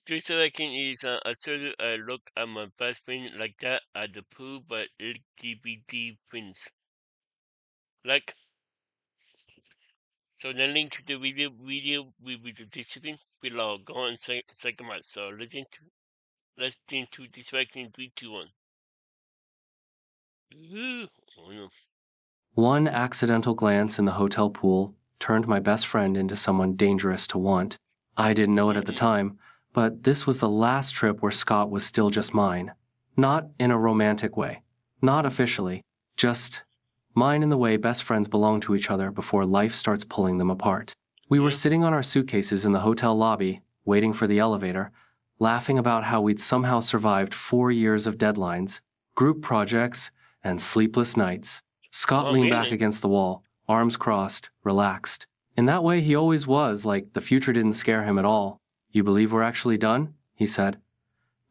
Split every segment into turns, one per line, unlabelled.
Just so I can is I sort of look at my best friend like that at the pool, but LGBT friends. Like, so the link to the video will be the participant below. Go and check them out. So listen to this right in 3, 2, 1. Ooh, oh no.
One accidental glance in the hotel pool turned my best friend into someone dangerous to want. I didn't know it at the time, but this was the last trip where Scott was still just mine. Not in a romantic way. Not officially. Just mine in the way best friends belong to each other before life starts pulling them apart. We were
Yeah.
sitting on our suitcases in the hotel lobby, waiting for the elevator, laughing about how we'd somehow survived 4 years of deadlines, group projects, and sleepless nights. Scott
Oh,
leaned back
really?
against the wall, arms crossed, relaxed. In that way, he always was, like the future didn't scare him at all. "You believe we're actually done?" he said.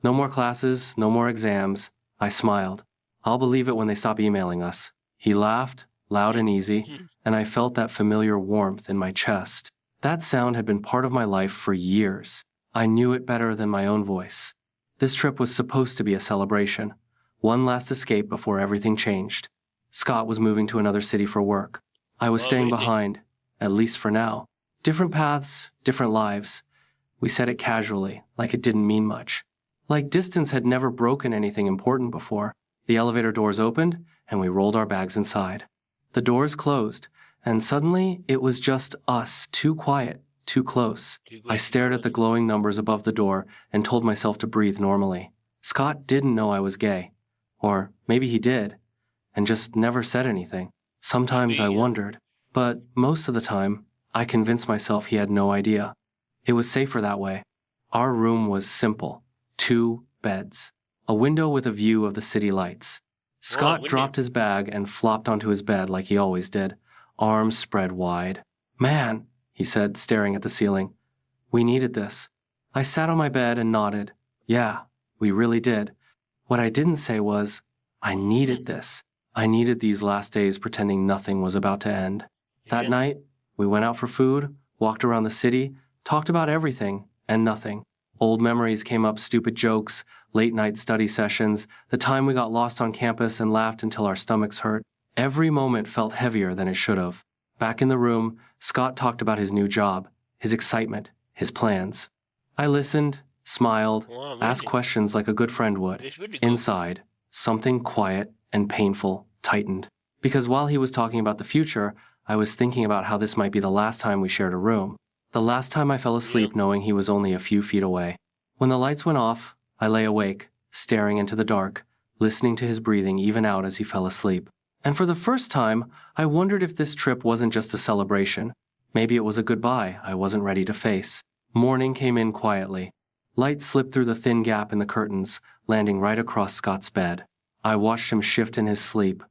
"No more classes, no more exams." I smiled. "I'll believe it when they stop emailing us." He laughed, loud and easy, and I felt that familiar warmth in my chest. That sound had been part of my life for years. I knew it better than my own voice. This trip was supposed to be a celebration. One last escape before everything changed. Scott was moving to another city for work. I was
Oh,
staying
really?
behind, at least for now. Different paths, different lives. We said it casually, like it didn't mean much. Like distance had never broken anything important before. The elevator doors opened, and we rolled our bags inside. The doors closed, and suddenly it was just us, too quiet, too close. I stared at the glowing numbers above the door and told myself to breathe normally. Scott didn't know I was gay. Or maybe he did, and just never said anything. Sometimes I
Yeah.
wondered, but most of the time, I convinced myself he had no idea. It was safer that way. Our room was simple. 2 beds. A window with a view of the city lights.
Oh,
Scott
really?
dropped his bag and flopped onto his bed like he always did, arms spread wide. "Man," he said, staring at the ceiling. "We needed this." I sat on my bed and nodded. "Yeah, we really did." What I didn't say was, I needed this. I needed these last days pretending nothing was about to end. That
Yeah.
night, we went out for food, walked around the city, talked about everything and nothing. Old memories came up, stupid jokes, late night study sessions, the time we got lost on campus and laughed until our stomachs hurt. Every moment felt heavier than it should have. Back in the room, Scott talked about his new job, his excitement, his plans. I listened, smiled,
Oh,
asked
really?
questions like a good friend would.
It's really cool.
Inside, something quiet and painful tightened. Because while he was talking about the future, I was thinking about how this might be the last time we shared a room. The last time I fell
Yeah.
asleep knowing he was only a few feet away. When the lights went off, I lay awake, staring into the dark, listening to his breathing even out as he fell asleep. And for the first time, I wondered if this trip wasn't just a celebration. Maybe it was a goodbye I wasn't ready to face. Morning came in quietly. Light slipped through the thin gap in the curtains, landing right across Scott's bed. I watched him shift in his sleep,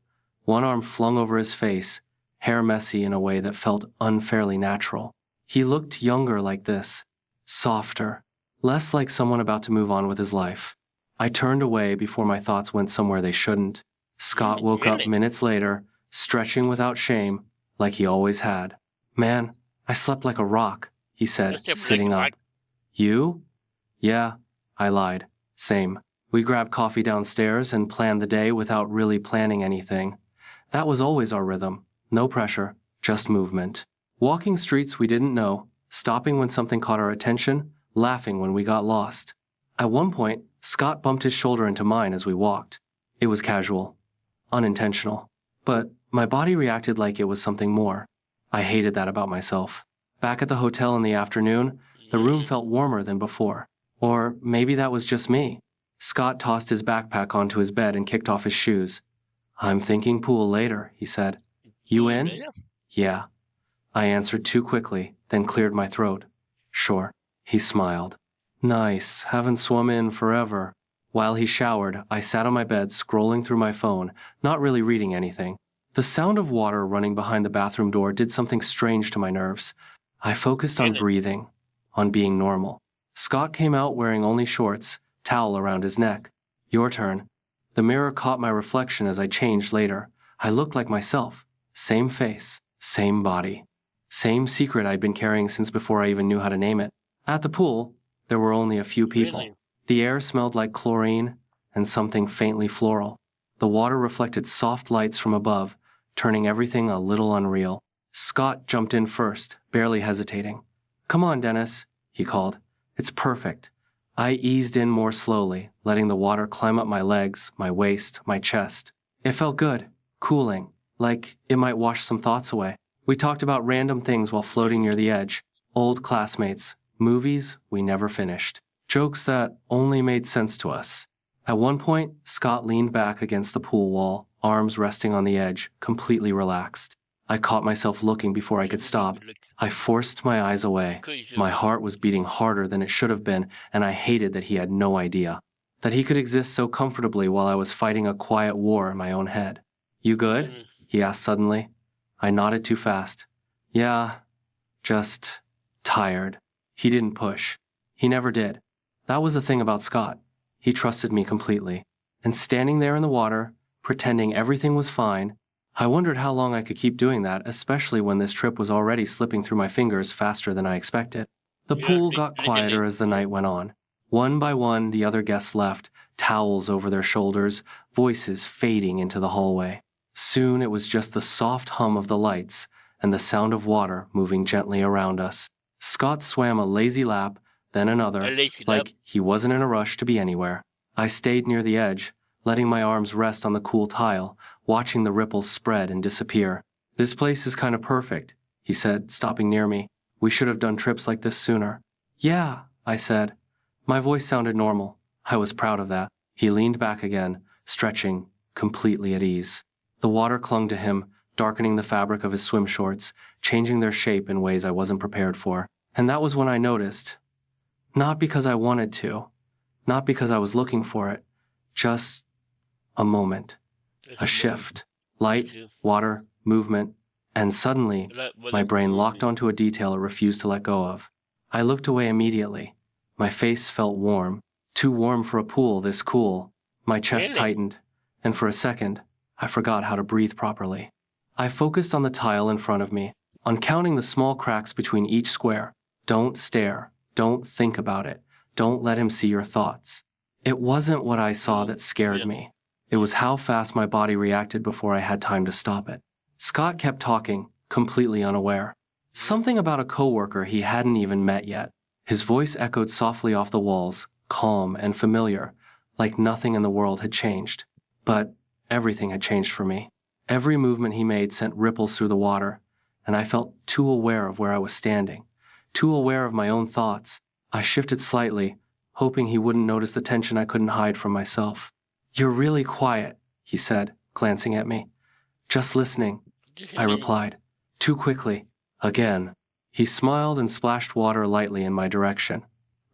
one arm flung over his face, hair messy in a way that felt unfairly natural. He looked younger like this, softer, less like someone about to move on with his life. I turned away before my thoughts went somewhere they shouldn't. Scott woke up
Really?
minutes later, stretching without shame, like he always had. "Man, I slept like a rock," he said,
That's a black
sitting
rock.
up. "You?" "Yeah," I lied. "Same." We grabbed coffee downstairs and planned the day without really planning anything. That was always our rhythm. No pressure, just movement. Walking streets we didn't know, stopping when something caught our attention, laughing when we got lost. At one point, Scott bumped his shoulder into mine as we walked. It was casual, unintentional. But my body reacted like it was something more. I hated that about myself. Back at the hotel in the afternoon, the room felt warmer than before. Or maybe that was just me. Scott tossed his backpack onto his bed and kicked off his shoes. "I'm thinking pool later," he said. "You
Cool,
in?"
man.
"Yeah." I answered too quickly, then cleared my throat. "Sure." He smiled. "Nice, haven't swum in forever." While he showered, I sat on my bed scrolling through my phone, not really reading anything. The sound of water running behind the bathroom door did something strange to my nerves. I focused on
Really?
breathing, on being normal. Scott came out wearing only shorts, towel around his neck. "Your turn." The mirror caught my reflection as I changed later. I looked like myself. Same face, same body. Same secret I'd been carrying since before I even knew how to name it. At the pool, there were only a few people.
Really?
The air smelled like chlorine and something faintly floral. The water reflected soft lights from above, turning everything a little unreal. Scott jumped in first, barely hesitating. "Come on, Dennis," he called. "It's perfect." I eased in more slowly, letting the water climb up my legs, my waist, my chest. It felt good, cooling, like it might wash some thoughts away. We talked about random things while floating near the edge. Old classmates, movies we never finished, jokes that only made sense to us. At one point, Scott leaned back against the pool wall, arms resting on the edge, completely relaxed. I caught myself looking before I could stop. I forced my eyes away. My heart was beating harder than it should have been, and I hated that he had no idea. That he could exist so comfortably while I was fighting a quiet war in my own head. "You good?" he asked suddenly. I nodded too fast. "Yeah, just tired." He didn't push. He never did. That was the thing about Scott. He trusted me completely. And standing there in the water, pretending everything was fine, I wondered how long I could keep doing that, especially when this trip was already slipping through my fingers faster than I expected. The pool got quieter as the night went on. One by one, the other guests left, towels over their shoulders, voices fading into the hallway. Soon it was just the soft hum of the lights and the sound of water moving gently around us. Scott swam a lazy lap, then another, like he wasn't in a rush to be anywhere. I stayed near the edge, letting my arms rest on the cool tile, watching the ripples spread and disappear. "This place is kind of perfect," he said, stopping near me. "We should have done trips like this sooner." "Yeah," I said. My voice sounded normal. I was proud of that. He leaned back again, stretching, completely at ease. The water clung to him, darkening the fabric of his swim shorts, changing their shape in ways I wasn't prepared for. And that was when I noticed. Not because I wanted to, not because I was looking for it, just a moment. A shift. Light, water, movement, and suddenly, my brain locked onto a detail it refused to let go of. I looked away immediately. My face felt warm, too warm for a pool this cool. My chest tightened, and for a second, I forgot how to breathe properly. I focused on the tile in front of me, on counting the small cracks between each square. Don't stare. Don't think about it. Don't let him see your thoughts. It wasn't what I saw that scared me. It was how fast my body reacted before I had time to stop it. Scott kept talking, completely unaware. Something about a coworker he hadn't even met yet. His voice echoed softly off the walls, calm and familiar, like nothing in the world had changed. But everything had changed for me. Every movement he made sent ripples through the water, and I felt too aware of where I was standing, too aware of my own thoughts. I shifted slightly, hoping he wouldn't notice the tension I couldn't hide from myself. "You're really quiet," he said, glancing at me. "Just listening," I replied. Too quickly. Again. He smiled and splashed water lightly in my direction.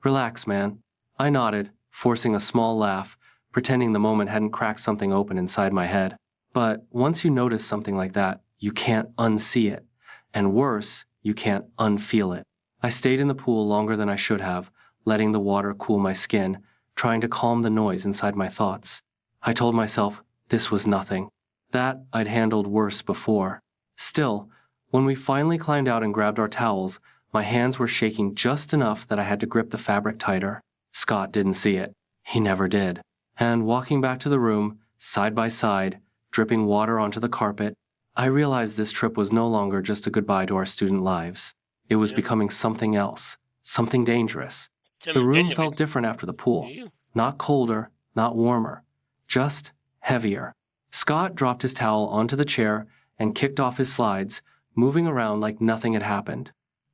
"Relax, man." I nodded, forcing a small laugh, pretending the moment hadn't cracked something open inside my head. But once you notice something like that, you can't unsee it. And worse, you can't unfeel it. I stayed in the pool longer than I should have, letting the water cool my skin, trying to calm the noise inside my thoughts. I told myself this was nothing. That I'd handled worse before. Still, when we finally climbed out and grabbed our towels, my hands were shaking just enough that I had to grip the fabric tighter. Scott didn't see it. He never did. And walking back to the room, side by side, dripping water onto the carpet, I realized this trip was no longer just a goodbye to our student lives. It was becoming something else, something dangerous. The room felt different after the pool. Not colder, not warmer, just heavier. Scott dropped his towel onto the chair and kicked off his slides, moving around like nothing had happened.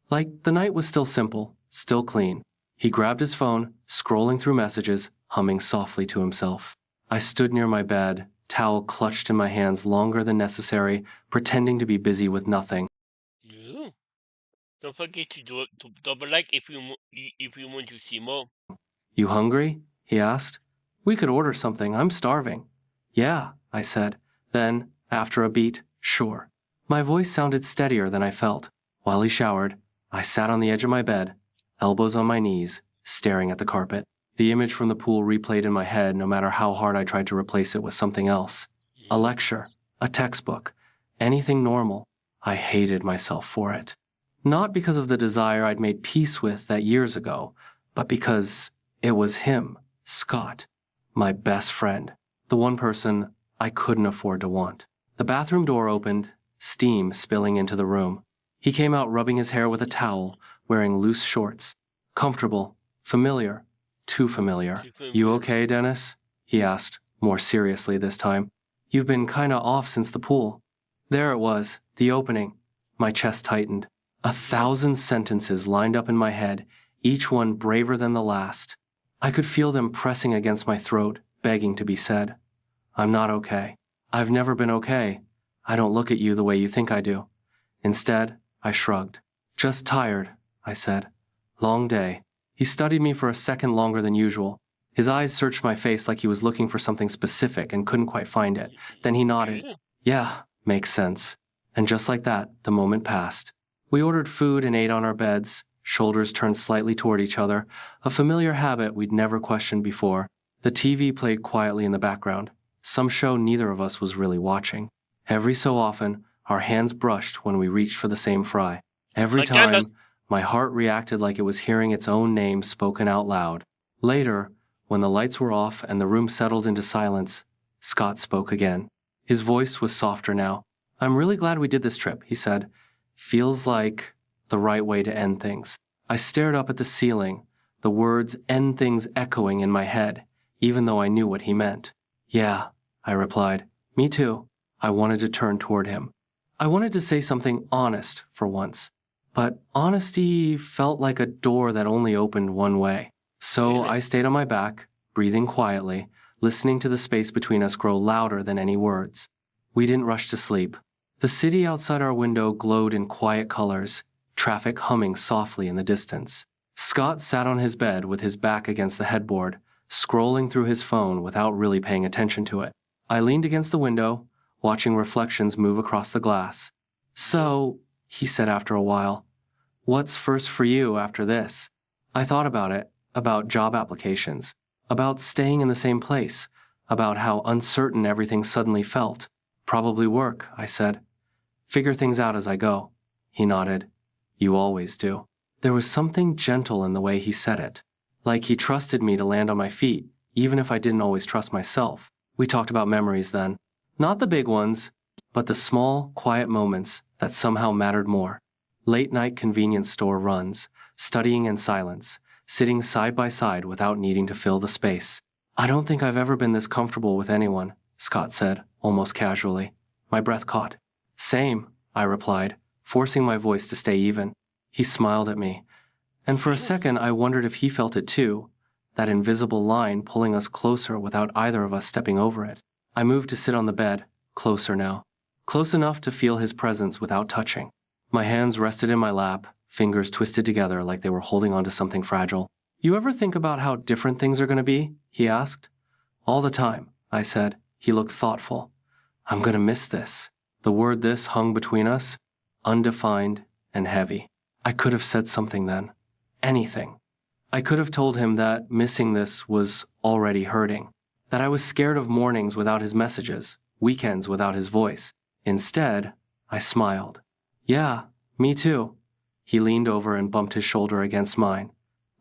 Like the night was still simple, still clean. He grabbed his phone, scrolling through messages, humming softly to himself. I stood near my bed, towel clutched in my hands longer than necessary, pretending to be busy with nothing.
Don't forget to do it, to double like if you want to see more.
"You hungry?" he asked. "We could order something. I'm starving." "Yeah," I said. Then, after a beat, "Sure." My voice sounded steadier than I felt. While he showered, I sat on the edge of my bed, elbows on my knees, staring at the carpet. The image from the pool replayed in my head no matter how hard I tried to replace it with something else. A lecture, a textbook, anything normal. I hated myself for it. Not because of the desire I'd made peace with that years ago, but because it was him, Scott, my best friend, the one person I couldn't afford to want. The bathroom door opened, steam spilling into the room. He came out rubbing his hair with a towel, wearing loose shorts. Comfortable, familiar, too familiar. You okay, Dennis? He asked, more seriously this time. You've been kinda off since the pool. There it was, the opening. My chest tightened. 1,000 sentences lined up in my head, each one braver than the last. I could feel them pressing against my throat, begging to be said. I'm not okay. I've never been okay. I don't look at you the way you think I do. Instead, I shrugged. Just tired, I said. Long day. He studied me for a second longer than usual. His eyes searched my face like he was looking for something specific and couldn't quite find it. Then he nodded. Yeah, makes sense. And just like that, the moment passed. We ordered food and ate on our beds, shoulders turned slightly toward each other, a familiar habit we'd never questioned before. The TV played quietly in the background, some show neither of us was really watching. Every so often, our hands brushed when we reached for the same fry. Every time, my heart reacted like it was hearing its own name spoken out loud. Later, when the lights were off and the room settled into silence, Scott spoke again. His voice was softer now. I'm really glad we did this trip, he said. Feels like the right way to end things. I stared up at the ceiling, the words end things echoing in my head, even though I knew what he meant. Yeah, I replied. Me too. I wanted to turn toward him. I wanted to say something honest for once, but honesty felt like a door that only opened one way. So I stayed on my back, breathing quietly, listening to the space between us grow louder than any words. We didn't rush to sleep. The city outside our window glowed in quiet colors, traffic humming softly in the distance. Scott sat on his bed with his back against the headboard, scrolling through his phone without really paying attention to it. I leaned against the window, watching reflections move across the glass. So, he said after a while, what's first for you after this? I thought about it, about job applications, about staying in the same place, about how uncertain everything suddenly felt. Probably work, I said. Figure things out as I go. He nodded. You always do. There was something gentle in the way he said it, like he trusted me to land on my feet, even if I didn't always trust myself. We talked about memories then. Not the big ones, but the small, quiet moments that somehow mattered more. Late-night convenience store runs, studying in silence, sitting side by side without needing to fill the space. I don't think I've ever been this comfortable with anyone, Scott said, almost casually. My breath caught. Same, I replied, forcing my voice to stay even. He smiled at me, and for a second I wondered if he felt it too, that invisible line pulling us closer without either of us stepping over it. I moved to sit on the bed, closer now, close enough to feel his presence without touching. My hands rested in my lap, fingers twisted together like they were holding onto something fragile. You ever think about how different things are going to be? He asked. All the time, I said. He looked thoughtful. I'm going to miss this. The word this hung between us, undefined and heavy. I could have said something then. Anything. I could have told him that missing this was already hurting, that I was scared of mornings without his messages, weekends without his voice. Instead, I smiled. Yeah, me too. He leaned over and bumped his shoulder against mine.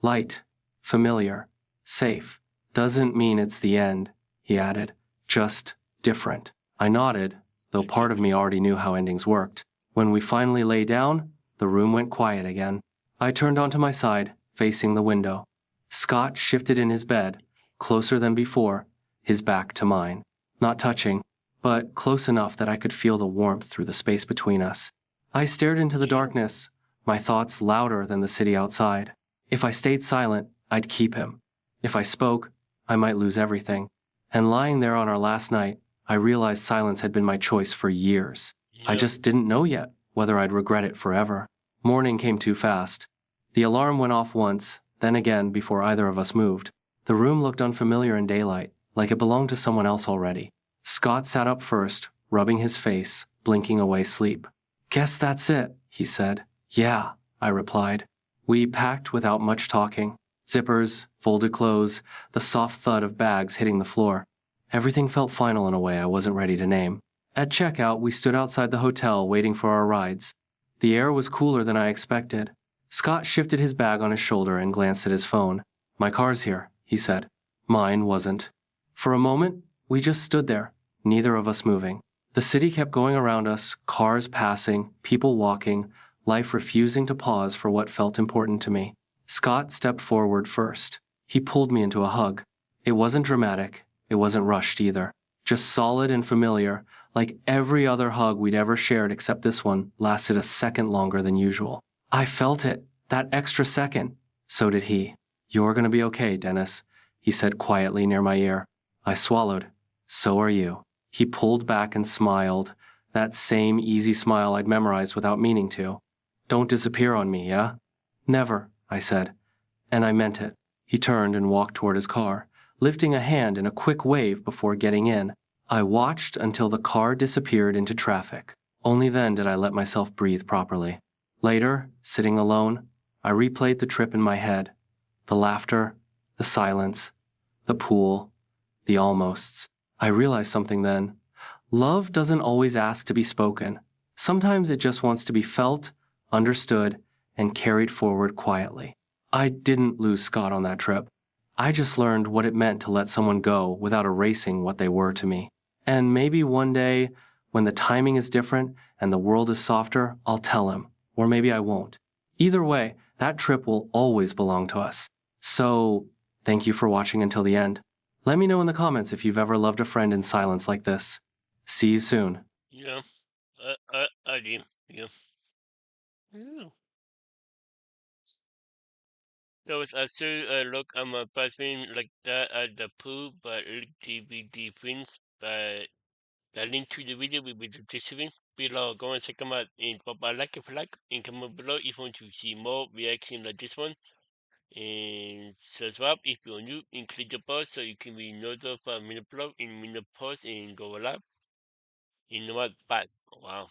Light, familiar, safe. Doesn't mean it's the end, he added. Just different. I nodded, though part of me already knew how endings worked. When we finally lay down, the room went quiet again. I turned onto my side, facing the window. Scott shifted in his bed, closer than before, his back to mine. Not touching, but close enough that I could feel the warmth through the space between us. I stared into the darkness, my thoughts louder than the city outside. If I stayed silent, I'd keep him. If I spoke, I might lose everything. And lying there on our last night, I realized silence had been my choice for years. I just didn't know yet whether I'd regret it forever. Morning came too fast. The alarm went off once, then again before either of us moved. The room looked unfamiliar in daylight, like it belonged to someone else already. Scott sat up first, rubbing his face, blinking away sleep. Guess that's it, he said. Yeah, I replied. We packed without much talking. Zippers, folded clothes, the soft thud of bags hitting the floor. Everything felt final in a way I wasn't ready to name. At checkout, we stood outside the hotel waiting for our rides. The air was cooler than I expected. Scott shifted his bag on his shoulder and glanced at his phone. My car's here, he said. Mine wasn't. For a moment, we just stood there, neither of us moving. The city kept going around us, cars passing, people walking, life refusing to pause for what felt important to me. Scott stepped forward first. He pulled me into a hug. It wasn't dramatic, it wasn't rushed either. Just solid and familiar, like every other hug we'd ever shared except this one lasted a second longer than usual. I felt it, that extra second. So did he. You're gonna be okay, Dennis, he said quietly near my ear. I swallowed. So are you. He pulled back and smiled, that same easy smile I'd memorized without meaning to. Don't disappear on me, yeah? Never, I said. And I meant it. He turned and walked toward his car, lifting a hand in a quick wave before getting in. I watched until the car disappeared into traffic. Only then did I let myself breathe properly. Later, sitting alone, I replayed the trip in my head. The laughter, the silence, the pool, the almosts. I realized something then. Love doesn't always ask to be spoken. Sometimes it just wants to be felt, understood, and carried forward quietly. I didn't lose Scott on that trip. I just learned what it meant to let someone go without erasing what they were to me. And maybe one day, when the timing is different and the world is softer, I'll tell him. Or maybe I won't. Either way, that trip will always belong to us. So, thank you for watching until the end. Let me know in the comments if you've ever loved a friend in silence like this. See you soon.
Yeah, I do. Yeah. Yeah. There was also a look at my bathroom like that at the pool, but LGBT friends. But the link to the video will be description below. Go and check them out and pop a like if you like, and comment below if you want to see more reaction like this one. And subscribe if you're new, and click the bell so you can be notified when I upload and when I post and go live. You know what? Bye. Wow.